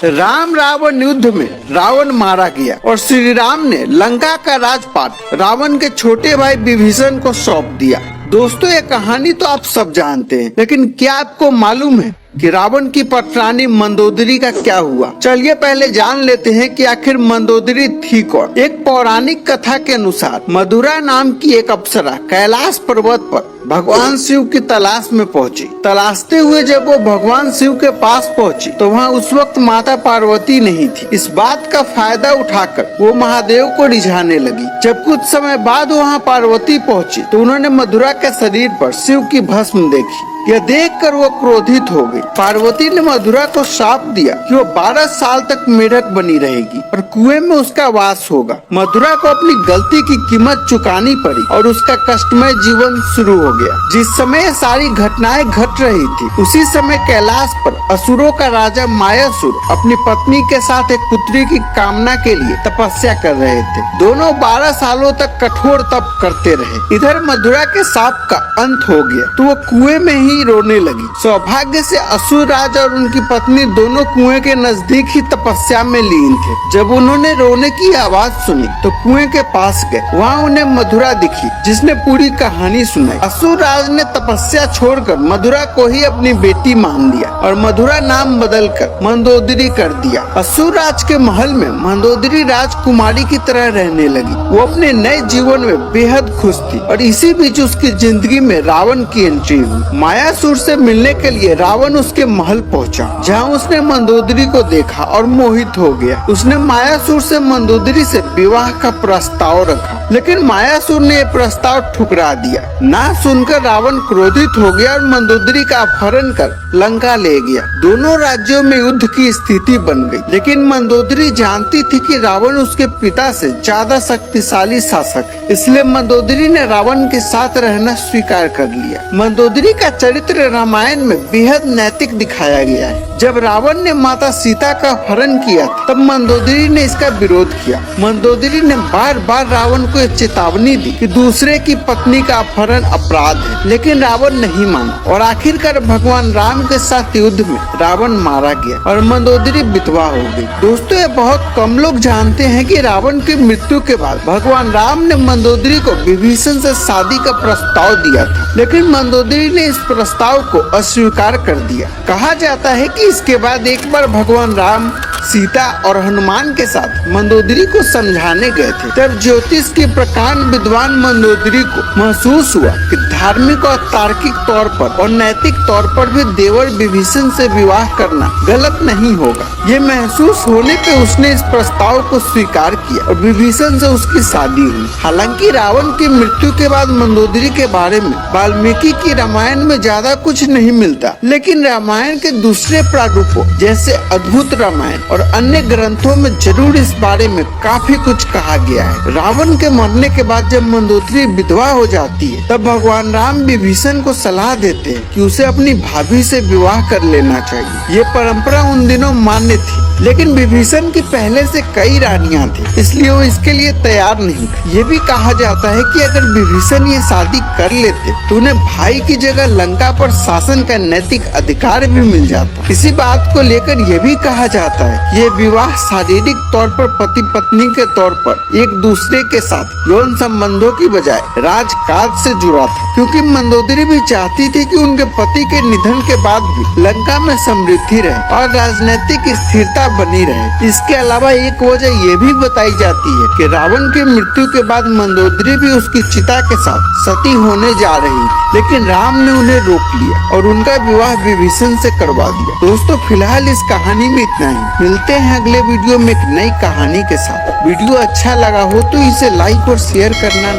राम रावण युद्ध में रावण मारा गया और श्री राम ने लंका का राजपाट रावण के छोटे भाई विभीषण को सौंप दिया। दोस्तों, ये कहानी तो आप सब जानते हैं, लेकिन क्या आपको मालूम है कि रावण की पटरानी मंदोदरी का क्या हुआ? चलिए पहले जान लेते हैं कि आखिर मंदोदरी थी कौन। एक पौराणिक कथा के अनुसार मधुरा नाम की एक अप्सरा कैलाश पर्वत पर भगवान शिव की तलाश में पहुंची। तलाशते हुए जब वो भगवान शिव के पास पहुंची तो वहाँ उस वक्त माता पार्वती नहीं थी। इस बात का फायदा उठाकर वो महादेव को रिझाने लगी। जब कुछ समय बाद वहाँ पार्वती पहुंची तो उन्होंने मधुरा के शरीर पर शिव की भस्म देखी। यह देखकर वो क्रोधित हो गई। पार्वती ने मधुरा को श्राप दिया कि वो 12 साल तक मेढक बनी रहेगी और कुएं में उसका वास होगा। मधुरा को अपनी गलती की कीमत चुकानी पड़ी और उसका कष्टमय जीवन शुरू हो गया। जिस समय सारी घटनाएं घट रही थी, उसी समय कैलाश पर असुरों का राजा मायासुर अपनी पत्नी के साथ एक पुत्री की कामना के लिए तपस्या कर रहे थे। दोनों 12 सालों तक कठोर तप करते रहे। इधर मधुरा के शाप का अंत हो गया तो वो कुएं में ही रोने लगी। सौभाग्य से असुर राज और उनकी पत्नी दोनों कुएं के नजदीक ही तपस्या में लीन थे। जब उन्होंने रोने की आवाज सुनी तो कुएं के पास गए। वहाँ उन्हें मधुरा दिखी, जिसने पूरी कहानी सुनाई। असुर राज ने तपस्या छोड़कर मधुरा को ही अपनी बेटी मान लिया और मधुरा नाम बदलकर मंदोदरी कर दिया। असुर राज के महल में मंदोदरी राजकुमारी की तरह रहने लगी। वो अपने नए जीवन में बेहद खुश थी और इसी बीच उसकी जिंदगी में रावण की एंट्री हुई। मायासुर से मिलने के लिए रावण उसके महल पहुंचा, जहां उसने मंदोदरी को देखा और मोहित हो गया। उसने मायासुर से मंदोदरी से विवाह का प्रस्ताव रखा, लेकिन मायासुर ने यह प्रस्ताव ठुकरा दिया। ना सुनकर रावण क्रोधित हो गया और मंदोदरी का अपहरण कर लंका ले गया। दोनों राज्यों में युद्ध की स्थिति बन गई, लेकिन मंदोदरी जानती थी कि रावण उसके पिता से ज्यादा शक्तिशाली शासक है, इसलिए मंदोदरी ने रावण के साथ रहना स्वीकार कर लिया। मंदोदरी का चरित्र रामायण में बेहद नैतिक दिखाया गया है। जब रावण ने माता सीता का अपहरण किया तब मंदोदरी ने इसका विरोध किया। मंदोदरी ने बार बार रावण को चेतावनी दी कि दूसरे की पत्नी का अपहरण अपराध है, लेकिन रावण नहीं माना और आखिरकार भगवान राम के साथ युद्ध में रावण मारा गया और मंदोदरी विधवा हो गई। दोस्तों, ये बहुत कम लोग जानते हैं कि रावण की मृत्यु के बाद भगवान राम ने मंदोदरी को विभीषण से शादी का प्रस्ताव दिया था, लेकिन मंदोदरी ने इस प्रस्ताव को अस्वीकार कर दिया। कहा जाता है कि इसके बाद एक बार भगवान राम सीता और हनुमान के साथ मंदोदरी को समझाने गए थे। तब ज्योतिष के प्रकांड विद्वान मंदोदरी को महसूस हुआ कि धार्मिक और तार्किक तौर पर और नैतिक तौर पर भी देवर विभीषण से विवाह करना गलत नहीं होगा। ये महसूस होने पे उसने इस प्रस्ताव को स्वीकार किया और विभीषण से उसकी शादी हुई। हालांकि रावण की मृत्यु के बाद मंदोदरी के बारे में वाल्मीकि की रामायण में ज्यादा कुछ नहीं मिलता, लेकिन रामायण के दूसरे प्रारूपों जैसे अद्भुत रामायण और अन्य ग्रंथों में जरूर इस बारे में काफी कुछ कहा गया है। रावण के मरने के बाद जब मंदोदरी विधवा हो जाती है तब भगवान राम विभीषण को सलाह देते हैं कि उसे अपनी भाभी से विवाह कर लेना चाहिए। ये परंपरा उन दिनों मान्य थी, लेकिन विभीषण की पहले से कई रानियां थी, इसलिए वो इसके लिए तैयार नहीं थे। ये भी कहा जाता है कि अगर विभीषण ये शादी कर लेते तो उन्हें भाई की जगह लंका पर शासन का नैतिक अधिकार भी मिल जाता। इसी बात को लेकर यह भी कहा जाता है ये विवाह शारीरिक तौर पर पति पत्नी के तौर पर एक दूसरे के साथ यौन संबंधों की बजाय राजकाज से जुड़ा था, क्योंकि मंदोदरी भी चाहती थी कि उनके पति के निधन के बाद भी लंका में समृद्धि रहे और राजनीतिक स्थिरता बनी रहे। इसके अलावा एक वजह ये भी बताई जाती है कि रावण की मृत्यु के बाद मंदोदरी भी उसकी चिता के साथ सती होने जा रही, लेकिन राम ने उन्हें रोक लिया और उनका विवाह विभीषण से करवा दिया। दोस्तों, फिलहाल इस कहानी में इतना ही। मिलते हैं अगले वीडियो में एक नई कहानी के साथ। वीडियो अच्छा लगा हो तो इसे लाइक और शेयर करना